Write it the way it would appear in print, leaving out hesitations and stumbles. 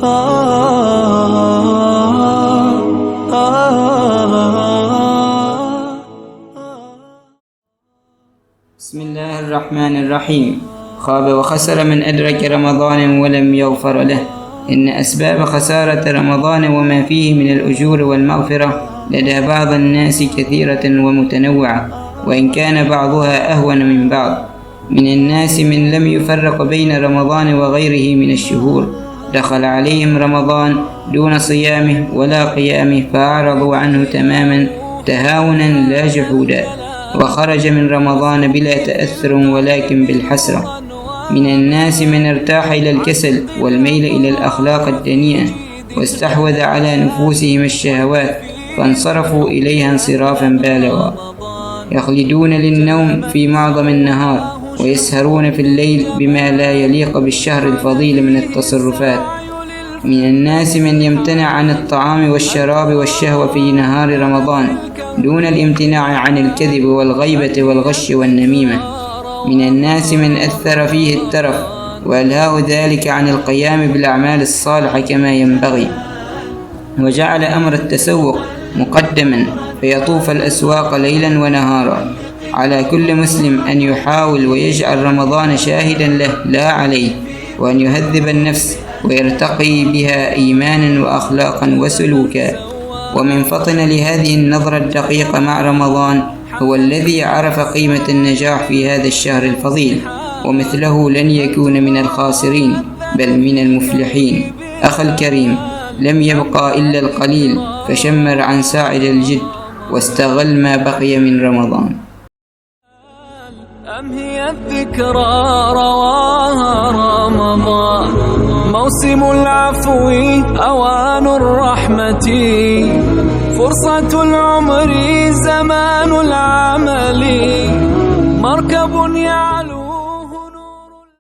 بسم الله الرحمن الرحيم. خاب وخسر من أدرك رمضان ولم يغفر له. إن أسباب خسارة رمضان وما فيه من الأجور والمغفرة لدى بعض الناس كثيرة ومتنوعة، وإن كان بعضها أهون من بعض. من الناس من لم يفرق بين رمضان وغيره من الشهور، دخل عليهم رمضان دون صيامه ولا قيامه فأعرضوا عنه تماما تهاونا لا جحودا، وخرج من رمضان بلا تأثر ولكن بالحسرة. من الناس من ارتاح إلى الكسل والميل إلى الأخلاق الدنيئة، واستحوذ على نفوسهم الشهوات فانصرفوا إليها انصرافا بالغا، يخلدون للنوم في معظم النهار ويسهرون في الليل بما لا يليق بالشهر الفضيل من التصرفات. من الناس من يمتنع عن الطعام والشراب والشهوة في نهار رمضان دون الامتناع عن الكذب والغيبة والغش والنميمة. من الناس من أثر فيه الترف وألهاه ذلك عن القيام بالأعمال الصالحة كما ينبغي، وجعل أمر التسوق مقدما فيطوف الأسواق ليلا ونهارا. على كل مسلم أن يحاول ويجعل رمضان شاهدا له لا عليه، وأن يهذب النفس ويرتقي بها إيمانا وأخلاقا وسلوكا. ومن فطن لهذه النظرة الدقيقة مع رمضان هو الذي عرف قيمة النجاح في هذا الشهر الفضيل، ومثله لن يكون من الخاسرين بل من المفلحين. أخي الكريم، لم يبقى إلا القليل، فشمر عن ساعد الجد واستغل ما بقي من رمضان. أم هي الذكرى رواها رمضان، موسم العفو أوان الرحمة، فرصة العمر زمان العمل، مركب يعلم